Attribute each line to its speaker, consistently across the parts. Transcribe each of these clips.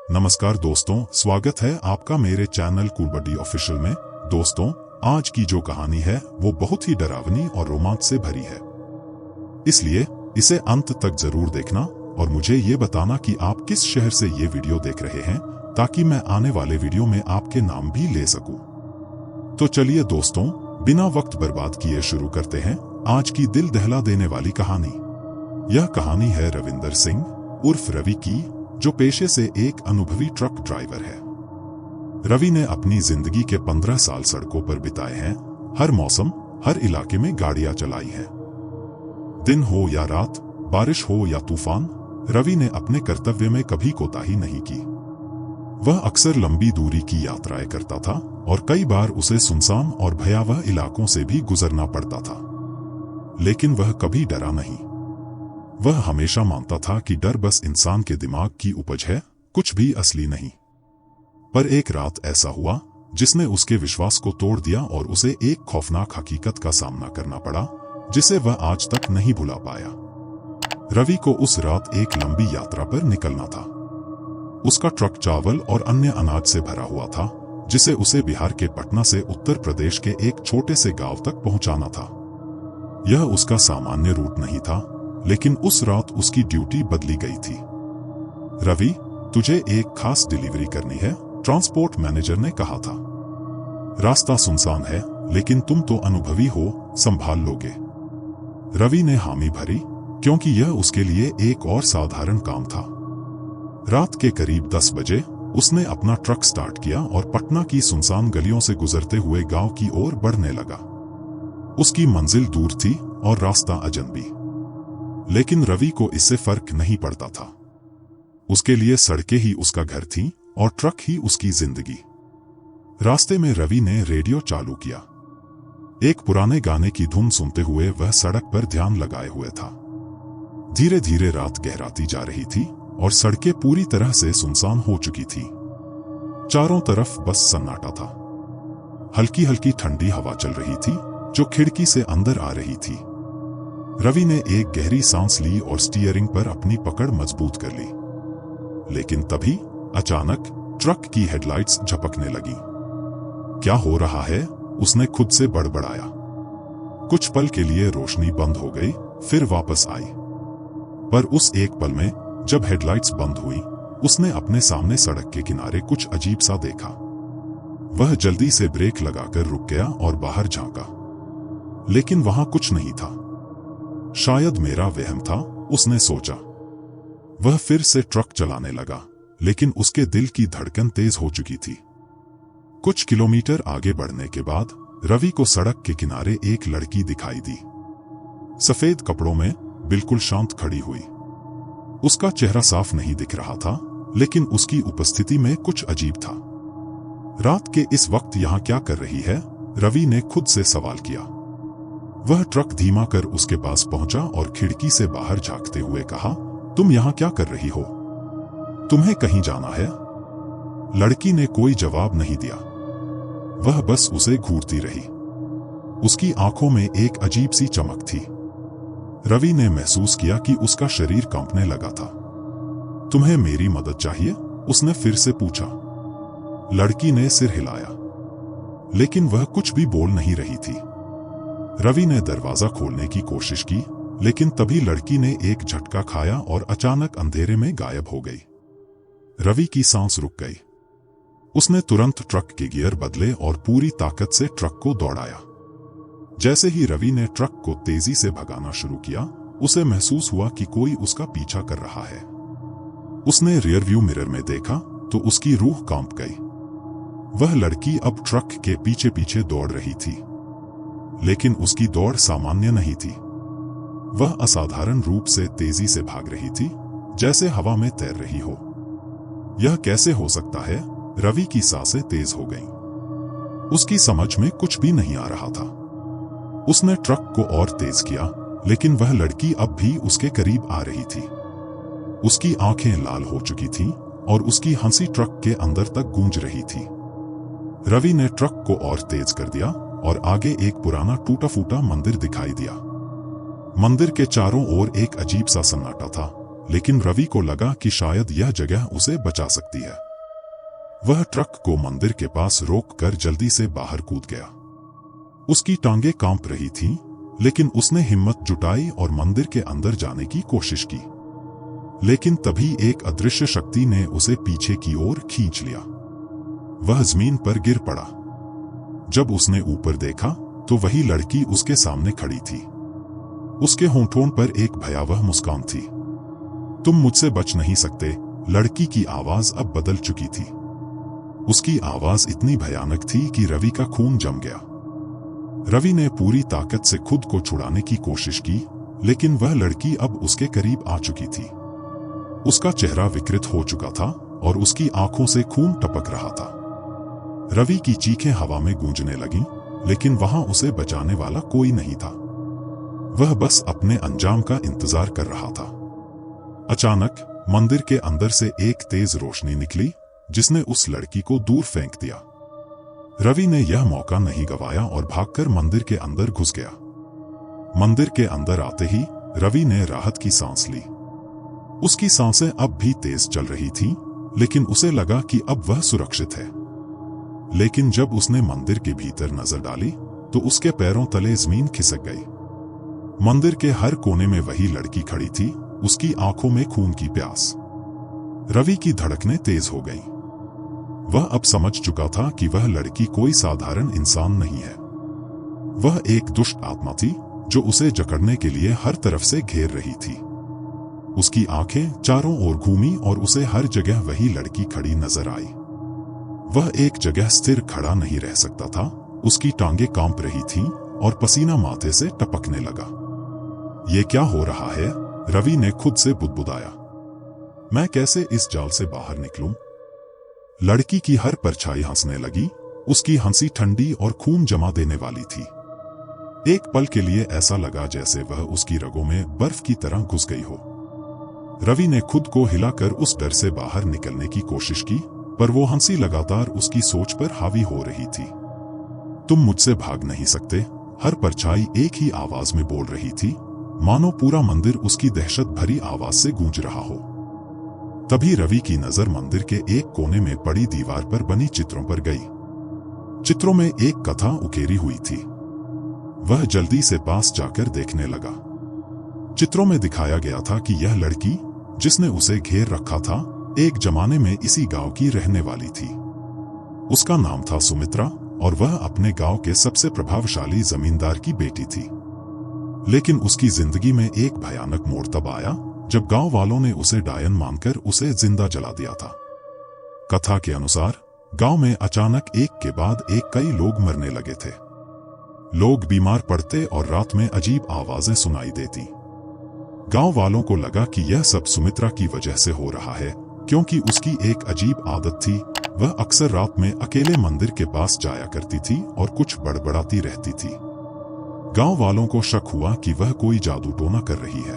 Speaker 1: नमस्कार दोस्तों, स्वागत है आपका मेरे चैनल कूल बडी ऑफिशियल में। दोस्तों, आज की जो कहानी है वो बहुत ही डरावनी और रोमांच से भरी है, इसलिए इसे अंत तक जरूर देखना और मुझे ये बताना कि आप किस शहर से ये वीडियो देख रहे हैं, ताकि मैं आने वाले वीडियो में आपके नाम भी ले सकूं। तो चलिए दोस्तों, बिना वक्त बर्बाद किए शुरू करते हैं आज की दिल दहला देने वाली कहानी। यह कहानी है रविंदर सिंह उर्फ रवि की, जो पेशे से एक अनुभवी ट्रक ड्राइवर है। रवि ने अपनी जिंदगी के 15 साल सड़कों पर बिताए हैं। हर मौसम, हर इलाके में गाड़ियां चलाई हैं। दिन हो या रात, बारिश हो या तूफान, रवि ने अपने कर्तव्य में कभी कोताही नहीं की। वह अक्सर लंबी दूरी की यात्राएं करता था और कई बार उसे सुनसान और भयावह इलाकों से भी गुजरना पड़ता था, लेकिन वह कभी डरा नहीं। वह हमेशा मानता था कि डर बस इंसान के दिमाग की उपज है, कुछ भी असली नहीं। पर एक रात ऐसा हुआ जिसने उसके विश्वास को तोड़ दिया और उसे एक खौफनाक हकीकत का सामना करना पड़ा, जिसे वह आज तक नहीं भुला पाया। रवि को उस रात एक लंबी यात्रा पर निकलना था। उसका ट्रक चावल और अन्य अनाज से भरा हुआ था, जिसे उसे बिहार के पटना से उत्तर प्रदेश के एक छोटे से गांव तक पहुंचाना था। यह उसका सामान्य रूट नहीं था, लेकिन उस रात उसकी ड्यूटी बदली गई थी। रवि, तुझे एक खास डिलीवरी करनी है, ट्रांसपोर्ट मैनेजर ने कहा था। रास्ता सुनसान है, लेकिन तुम तो अनुभवी हो, संभाल लोगे। रवि ने हामी भरी, क्योंकि यह उसके लिए एक और साधारण काम था। रात के करीब 10 बजे उसने अपना ट्रक स्टार्ट किया और पटना की सुनसान गलियों से गुजरते हुए गांव की ओर बढ़ने लगा। उसकी मंजिल दूर थी और रास्ता अजनबी, लेकिन रवि को इससे फर्क नहीं पड़ता था। उसके लिए सड़कें ही उसका घर थीं और ट्रक ही उसकी जिंदगी। रास्ते में रवि ने रेडियो चालू किया। एक पुराने गाने की धुन सुनते हुए वह सड़क पर ध्यान लगाए हुए था। धीरे धीरे रात गहराती जा रही थी और सड़कें पूरी तरह से सुनसान हो चुकी थी। चारों तरफ बस सन्नाटा था। हल्की हल्की ठंडी हवा चल रही थी जो खिड़की से अंदर आ रही थी। रवि ने एक गहरी सांस ली और स्टीयरिंग पर अपनी पकड़ मजबूत कर ली। लेकिन तभी अचानक ट्रक की हेडलाइट्स झपकने लगी। क्या हो रहा है, उसने खुद से बड़बड़ाया। कुछ पल के लिए रोशनी बंद हो गई, फिर वापस आई। पर उस एक पल में जब हेडलाइट्स बंद हुई, उसने अपने सामने सड़क के किनारे कुछ अजीब सा देखा। वह जल्दी से ब्रेक लगाकर रुक गया और बाहर झांका, लेकिन वहां कुछ नहीं था। शायद मेरा वहम था, उसने सोचा। वह फिर से ट्रक चलाने लगा, लेकिन उसके दिल की धड़कन तेज हो चुकी थी। कुछ किलोमीटर आगे बढ़ने के बाद रवि को सड़क के किनारे एक लड़की दिखाई दी। सफेद कपड़ों में, बिल्कुल शांत खड़ी हुई। उसका चेहरा साफ नहीं दिख रहा था, लेकिन उसकी उपस्थिति में कुछ अजीब था। रात के इस वक्त यहां क्या कर रही है, रवि ने खुद से सवाल किया। वह ट्रक धीमा कर उसके पास पहुंचा और खिड़की से बाहर झांकते हुए कहा, तुम यहां क्या कर रही हो? तुम्हें कहीं जाना है? लड़की ने कोई जवाब नहीं दिया। वह बस उसे घूरती रही। उसकी आंखों में एक अजीब सी चमक थी। रवि ने महसूस किया कि उसका शरीर कांपने लगा था। तुम्हें मेरी मदद चाहिए? उसने फिर से पूछा। लड़की ने सिर हिलाया, लेकिन वह कुछ भी बोल नहीं रही थी। रवि ने दरवाजा खोलने की कोशिश की, लेकिन तभी लड़की ने एक झटका खाया और अचानक अंधेरे में गायब हो गई। रवि की सांस रुक गई। उसने तुरंत ट्रक के गियर बदले और पूरी ताकत से ट्रक को दौड़ाया। जैसे ही रवि ने ट्रक को तेजी से भगाना शुरू किया, उसे महसूस हुआ कि कोई उसका पीछा कर रहा है। उसने रियरव्यू मिरर में देखा तो उसकी रूह कांप गई। वह लड़की अब ट्रक के पीछे पीछे दौड़ रही थी, लेकिन उसकी दौड़ सामान्य नहीं थी। वह असाधारण रूप से तेजी से भाग रही थी, जैसे हवा में तैर रही हो। यह कैसे हो सकता है? रवि की सांसें तेज हो गईं। उसकी समझ में कुछ भी नहीं आ रहा था। उसने ट्रक को और तेज किया, लेकिन वह लड़की अब भी उसके करीब आ रही थी। उसकी आंखें लाल हो चुकी थीं और उसकी हंसी ट्रक के अंदर तक गूंज रही थी। रवि ने ट्रक को और तेज कर दिया और आगे एक पुराना टूटा फूटा मंदिर दिखाई दिया। मंदिर के चारों ओर एक अजीब सा सन्नाटा था, लेकिन रवि को लगा कि शायद यह जगह उसे बचा सकती है। वह ट्रक को मंदिर के पास रोककर जल्दी से बाहर कूद गया। उसकी टांगें कांप रही थीं, लेकिन उसने हिम्मत जुटाई और मंदिर के अंदर जाने की कोशिश की। लेकिन तभी एक अदृश्य शक्ति ने उसे पीछे की ओर खींच लिया। वह जमीन पर गिर पड़ा। जब उसने ऊपर देखा तो वही लड़की उसके सामने खड़ी थी। उसके होंठों पर एक भयावह मुस्कान थी। तुम मुझसे बच नहीं सकते, लड़की की आवाज अब बदल चुकी थी। उसकी आवाज इतनी भयानक थी कि रवि का खून जम गया। रवि ने पूरी ताकत से खुद को छुड़ाने की कोशिश की, लेकिन वह लड़की अब उसके करीब आ चुकी थी। उसका चेहरा विकृत हो चुका था और उसकी आंखों से खून टपक रहा था। रवि की चीखें हवा में गूंजने लगीं, लेकिन वहां उसे बचाने वाला कोई नहीं था। वह बस अपने अंजाम का इंतजार कर रहा था। अचानक मंदिर के अंदर से एक तेज रोशनी निकली, जिसने उस लड़की को दूर फेंक दिया। रवि ने यह मौका नहीं गंवाया और भागकर मंदिर के अंदर घुस गया। मंदिर के अंदर आते ही रवि ने राहत की सांस ली। उसकी सांसें अब भी तेज चल रही थीं, लेकिन उसे लगा कि अब वह सुरक्षित है। लेकिन जब उसने मंदिर के भीतर नजर डाली तो उसके पैरों तले जमीन खिसक गई। मंदिर के हर कोने में वही लड़की खड़ी थी, उसकी आंखों में खून की प्यास। रवि की धड़कनें तेज हो गईं। वह अब समझ चुका था कि वह लड़की कोई साधारण इंसान नहीं है। वह एक दुष्ट आत्मा थी जो उसे जकड़ने के लिए हर तरफ से घेर रही थी। उसकी आंखें चारों ओर घूमी और उसे हर जगह वही लड़की खड़ी नजर आई। वह एक जगह स्थिर खड़ा नहीं रह सकता था। उसकी टांगें कांप रही थीं और पसीना माथे से टपकने लगा। ये क्या हो रहा है? रवि ने खुद से बुदबुदाया। मैं कैसे इस जाल से बाहर निकलूं? लड़की की हर परछाई हंसने लगी। उसकी हंसी ठंडी और खून जमा देने वाली थी। एक पल के लिए ऐसा लगा जैसे वह उसकी रगों में बर्फ की तरह घुस गई हो। रवि ने खुद को हिलाकर उस डर से बाहर निकलने की कोशिश की, पर वो हंसी लगातार उसकी सोच पर हावी हो रही थी। तुम मुझसे भाग नहीं सकते, हर परछाई एक ही आवाज में बोल रही थी, मानो पूरा मंदिर उसकी दहशत भरी आवाज से गूंज रहा हो। तभी रवि की नजर मंदिर के एक कोने में पड़ी दीवार पर बनी चित्रों पर गई। चित्रों में एक कथा उकेरी हुई थी। वह जल्दी से पास जाकर देखने लगा। चित्रों में दिखाया गया था कि यह लड़की, जिसने उसे घेर रखा था, एक जमाने में इसी गांव की रहने वाली थी। उसका नाम था सुमित्रा और वह अपने गांव के सबसे प्रभावशाली जमींदार की बेटी थी। लेकिन उसकी जिंदगी में एक भयानक मोड़ तब आया जब गांव वालों ने उसे डायन मानकर उसे जिंदा जला दिया था। कथा के अनुसार गांव में अचानक एक के बाद एक कई लोग मरने लगे थे। लोग बीमार पड़ते और रात में अजीब आवाजें सुनाई देती। गांव वालों को लगा कि यह सब सुमित्रा की वजह से हो रहा है, क्योंकि उसकी एक अजीब आदत थी। वह अक्सर रात में अकेले मंदिर के पास जाया करती थी और कुछ बड़बड़ाती रहती थी। गांव वालों को शक हुआ कि वह कोई जादू टोना कर रही है।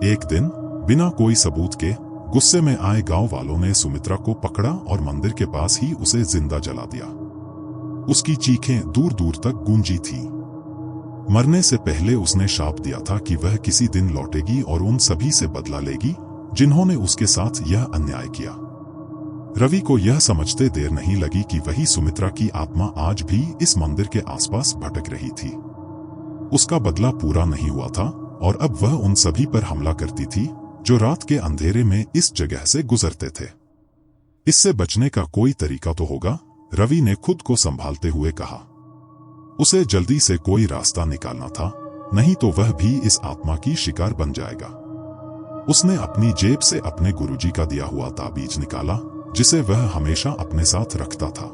Speaker 1: एक दिन बिना कोई सबूत के गुस्से में आए गांव वालों ने सुमित्रा को पकड़ा और मंदिर के पास ही उसे जिंदा जला दिया। उसकी चीखें दूर दूर तक गूंजी थीं। मरने से पहले उसने शाप दिया था कि वह किसी दिन लौटेगी और उन सभी से बदला लेगी जिन्होंने उसके साथ यह अन्याय किया। रवि को यह समझते देर नहीं लगी कि वही सुमित्रा की आत्मा आज भी इस मंदिर के आसपास भटक रही थी। उसका बदला पूरा नहीं हुआ था और अब वह उन सभी पर हमला करती थी जो रात के अंधेरे में इस जगह से गुजरते थे। इससे बचने का कोई तरीका तो होगा, रवि ने खुद को संभालते हुए कहा। उसे जल्दी से कोई रास्ता निकालना था, नहीं तो वह भी इस आत्मा की शिकार बन जाएगा। उसने अपनी जेब से अपने गुरुजी का दिया हुआ ताबीज निकाला, जिसे वह हमेशा अपने साथ रखता था।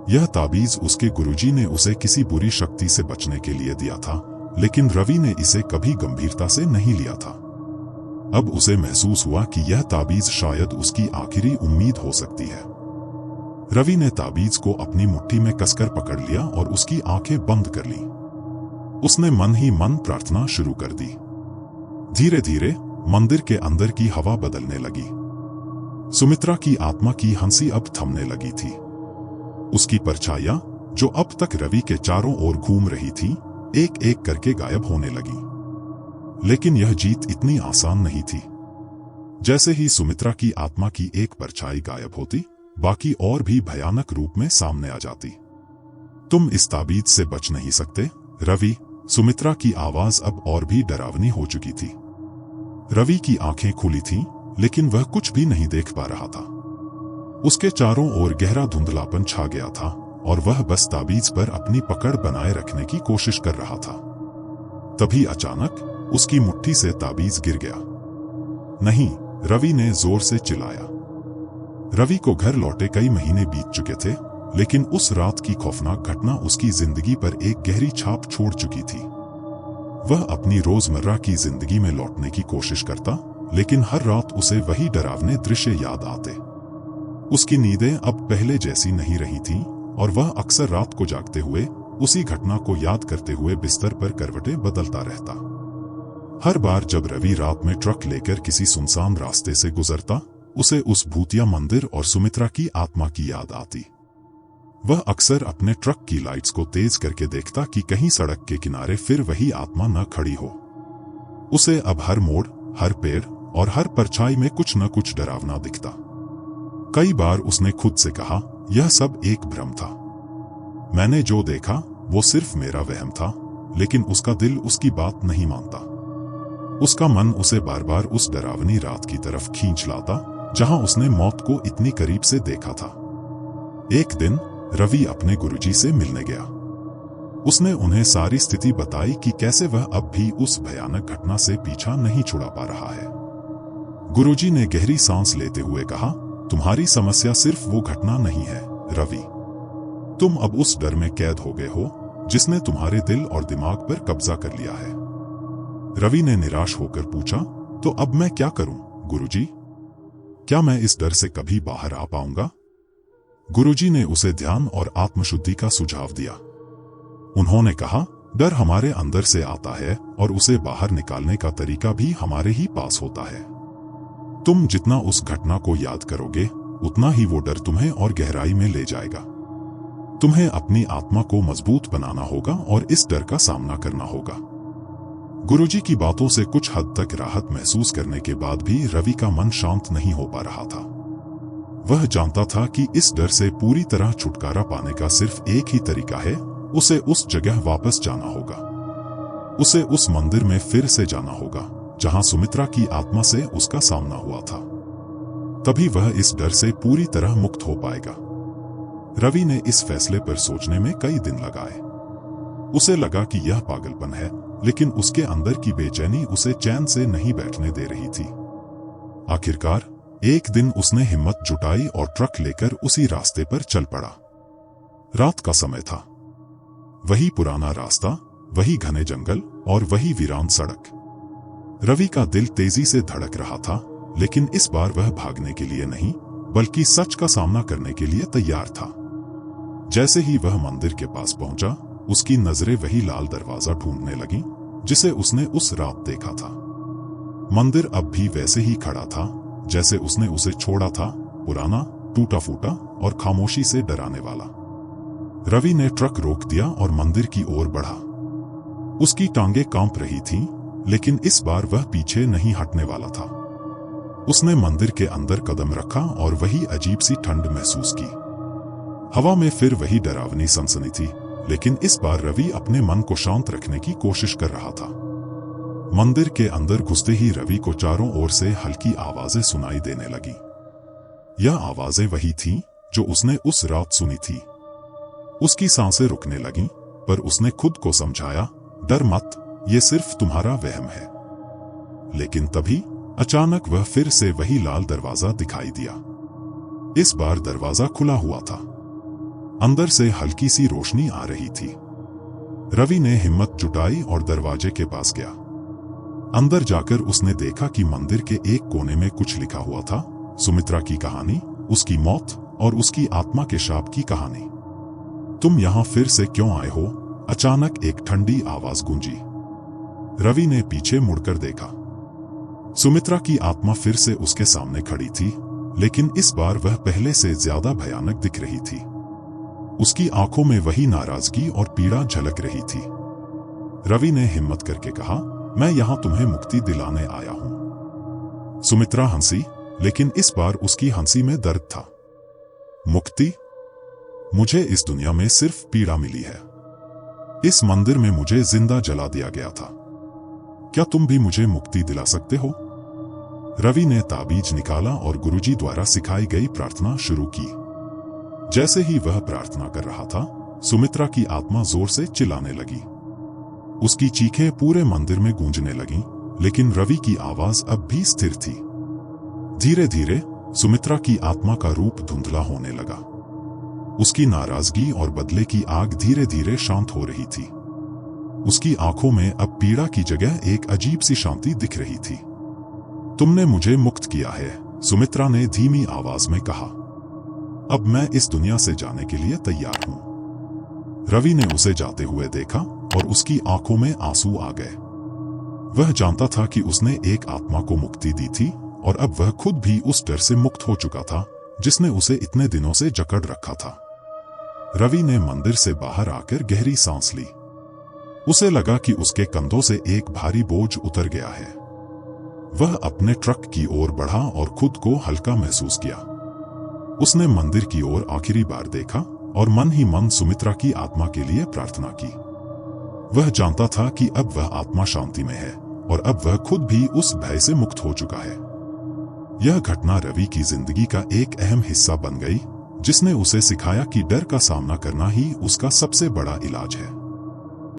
Speaker 1: यह ताबीज उसके गुरुजी ने उसे किसी बुरी शक्ति से बचने के लिए दिया था, लेकिन रवि ने इसे कभी गंभीरता से नहीं लिया था। अब उसे महसूस हुआ कि यह ताबीज शायद उसकी आखिरी उम्मीद हो सकती है। रवि ने ताबीज को अपनी मुट्ठी में कसकर पकड़ लिया और उसकी आंखें बंद कर ली। उसने मन ही मन प्रार्थना शुरू कर दी। धीरे धीरे मंदिर के अंदर की हवा बदलने लगी। सुमित्रा की आत्मा की हंसी अब थमने लगी थी। उसकी परछाइयां, जो अब तक रवि के चारों ओर घूम रही थी, एक एक करके गायब होने लगी। लेकिन यह जीत इतनी आसान नहीं थी। जैसे ही सुमित्रा की आत्मा की एक परछाई गायब होती, बाकी और भी भयानक रूप में सामने आ जाती। तुम इस ताबीज से बच नहीं सकते, रवि। सुमित्रा की आवाज अब और भी डरावनी हो चुकी थी। रवि की आंखें खुली थीं, लेकिन वह कुछ भी नहीं देख पा रहा था। उसके चारों ओर गहरा धुंधलापन छा गया था और वह बस ताबीज पर अपनी पकड़ बनाए रखने की कोशिश कर रहा था। तभी अचानक उसकी मुट्ठी से ताबीज गिर गया। नहीं, रवि ने जोर से चिल्लाया। रवि को घर लौटे कई महीने बीत चुके थे, लेकिन उस रात की खौफनाक घटना उसकी जिंदगी पर एक गहरी छाप छोड़ चुकी थी। वह अपनी रोजमर्रा की जिंदगी में लौटने की कोशिश करता, लेकिन हर रात उसे वही डरावने दृश्य याद आते। उसकी नींदें अब पहले जैसी नहीं रही थीं और वह अक्सर रात को जागते हुए उसी घटना को याद करते हुए बिस्तर पर करवटें बदलता रहता। हर बार जब रवि रात में ट्रक लेकर किसी सुनसान रास्ते से गुजरता, उसे उस भूतिया मंदिर और सुमित्रा की आत्मा की याद आती। वह अक्सर अपने ट्रक की लाइट्स को तेज करके देखता कि कहीं सड़क के किनारे फिर वही आत्मा न खड़ी हो। उसे अब हर मोड़, हर पेड़ और हर परछाई में कुछ न कुछ डरावना दिखता। कई बार उसने खुद से कहा, यह सब एक भ्रम था। मैंने जो देखा वो सिर्फ मेरा वहम था, लेकिन उसका दिल उसकी बात नहीं मानता। उसका मन उसे बार बार उस डरावनी रात की तरफ खींच लाता, जहां उसने मौत को इतनी करीब से देखा था। एक दिन रवि अपने गुरुजी से मिलने गया। उसने उन्हें सारी स्थिति बताई कि कैसे वह अब भी उस भयानक घटना से पीछा नहीं छुड़ा पा रहा है। गुरुजी ने गहरी सांस लेते हुए कहा, तुम्हारी समस्या सिर्फ वो घटना नहीं है, रवि। तुम अब उस डर में कैद हो गए हो जिसने तुम्हारे दिल और दिमाग पर कब्जा कर लिया है। रवि ने निराश होकर पूछा, तो अब मैं क्या करूं, गुरुजी? क्या मैं इस डर से कभी बाहर आ पाऊंगा? गुरुजी ने उसे ध्यान और आत्मशुद्धि का सुझाव दिया। उन्होंने कहा, डर हमारे अंदर से आता है और उसे बाहर निकालने का तरीका भी हमारे ही पास होता है। तुम जितना उस घटना को याद करोगे, उतना ही वो डर तुम्हें और गहराई में ले जाएगा। तुम्हें अपनी आत्मा को मजबूत बनाना होगा और इस डर का सामना करना होगा। गुरुजी की बातों से कुछ हद तक राहत महसूस करने के बाद भी रवि का मन शांत नहीं हो पा रहा था। वह जानता था कि इस डर से पूरी तरह छुटकारा पाने का सिर्फ एक ही तरीका है, उसे उस जगह वापस जाना होगा। उसे उस मंदिर में फिर से जाना होगा जहां सुमित्रा की आत्मा से उसका सामना हुआ था। तभी वह इस डर से पूरी तरह मुक्त हो पाएगा। रवि ने इस फैसले पर सोचने में कई दिन लगाए। उसे लगा कि यह पागलपन है, लेकिन उसके अंदर की बेचैनी उसे चैन से नहीं बैठने दे रही थी। आखिरकार एक दिन उसने हिम्मत जुटाई और ट्रक लेकर उसी रास्ते पर चल पड़ा। रात का समय था। वही पुराना रास्ता, वही घने जंगल और वही वीरान सड़क। रवि का दिल तेजी से धड़क रहा था, लेकिन इस बार वह भागने के लिए नहीं, बल्कि सच का सामना करने के लिए तैयार था। जैसे ही वह मंदिर के पास पहुंचा, उसकी नजरें वही लाल दरवाजा ढूंढने लगीं, जिसे उसने उस रात देखा था। मंदिर अब भी वैसे ही खड़ा था जैसे उसने उसे छोड़ा था, पुराना, टूटा फूटा और खामोशी से डराने वाला। रवि ने ट्रक रोक दिया और मंदिर की ओर बढ़ा। उसकी टांगें कांप रही थीं, लेकिन इस बार वह पीछे नहीं हटने वाला था। उसने मंदिर के अंदर कदम रखा और वही अजीब सी ठंड महसूस की। हवा में फिर वही डरावनी सनसनी थी, लेकिन इस बार रवि अपने मन को शांत रखने की कोशिश कर रहा था। मंदिर के अंदर घुसते ही रवि को चारों ओर से हल्की आवाजें सुनाई देने लगी। यह आवाजें वही थीं जो उसने उस रात सुनी थी। उसकी सांसें रुकने लगीं, पर उसने खुद को समझाया, डर मत, ये सिर्फ तुम्हारा वहम है। लेकिन तभी अचानक वह फिर से वही लाल दरवाजा दिखाई दिया। इस बार दरवाजा खुला हुआ था। अंदर से हल्की सी रोशनी आ रही थी। रवि ने हिम्मत जुटाई और दरवाजे के पास गया। अंदर जाकर उसने देखा कि मंदिर के एक कोने में कुछ लिखा हुआ था, सुमित्रा की कहानी, उसकी मौत और उसकी आत्मा के शाप की कहानी। तुम यहां फिर से क्यों आए हो? अचानक एक ठंडी आवाज गूंजी। रवि ने पीछे मुड़कर देखा। सुमित्रा की आत्मा फिर से उसके सामने खड़ी थी, लेकिन इस बार वह पहले से ज्यादा भयानक दिख रही थी। उसकी आंखों में वही नाराजगी और पीड़ा झलक रही थी। रवि ने हिम्मत करके कहा, मैं यहां तुम्हें मुक्ति दिलाने आया हूं। सुमित्रा हंसी, लेकिन इस बार उसकी हंसी में दर्द था। मुक्ति? मुझे इस दुनिया में सिर्फ पीड़ा मिली है। इस मंदिर में मुझे जिंदा जला दिया गया था। क्या तुम भी मुझे मुक्ति दिला सकते हो? रवि ने ताबीज निकाला और गुरुजी द्वारा सिखाई गई प्रार्थना शुरू की। जैसे ही वह प्रार्थना कर रहा था, सुमित्रा की आत्मा जोर से चिल्लाने लगी। उसकी चीखें पूरे मंदिर में गूंजने लगीं, लेकिन रवि की आवाज अब भी स्थिर थी। धीरे धीरे सुमित्रा की आत्मा का रूप धुंधला होने लगा। उसकी नाराजगी और बदले की आग धीरे धीरे शांत हो रही थी। उसकी आंखों में अब पीड़ा की जगह एक अजीब सी शांति दिख रही थी। तुमने मुझे मुक्त किया है, सुमित्रा ने धीमी आवाज में कहा। अब मैं इस दुनिया से जाने के लिए तैयार हूं। रवि ने उसे जाते हुए देखा और उसकी आंखों में आंसू आ गए। वह जानता था कि उसने एक आत्मा को मुक्ति दी थी और अब वह खुद भी उस डर से मुक्त हो चुका था जिसने उसे इतने दिनों से जकड़ रखा था। रवि ने मंदिर से बाहर आकर गहरी सांस ली। उसे लगा कि उसके कंधों से एक भारी बोझ उतर गया है। वह अपने ट्रक की ओर बढ़ा और खुद को हल्का महसूस किया। उसने मंदिर की ओर आखिरी बार देखा और मन ही मन सुमित्रा की आत्मा के लिए प्रार्थना की। वह जानता था कि अब वह आत्मा शांति में है और अब वह खुद भी उस भय से मुक्त हो चुका है। यह घटना रवि की जिंदगी का एक अहम हिस्सा बन गई, जिसने उसे सिखाया कि डर का सामना करना ही उसका सबसे बड़ा इलाज है।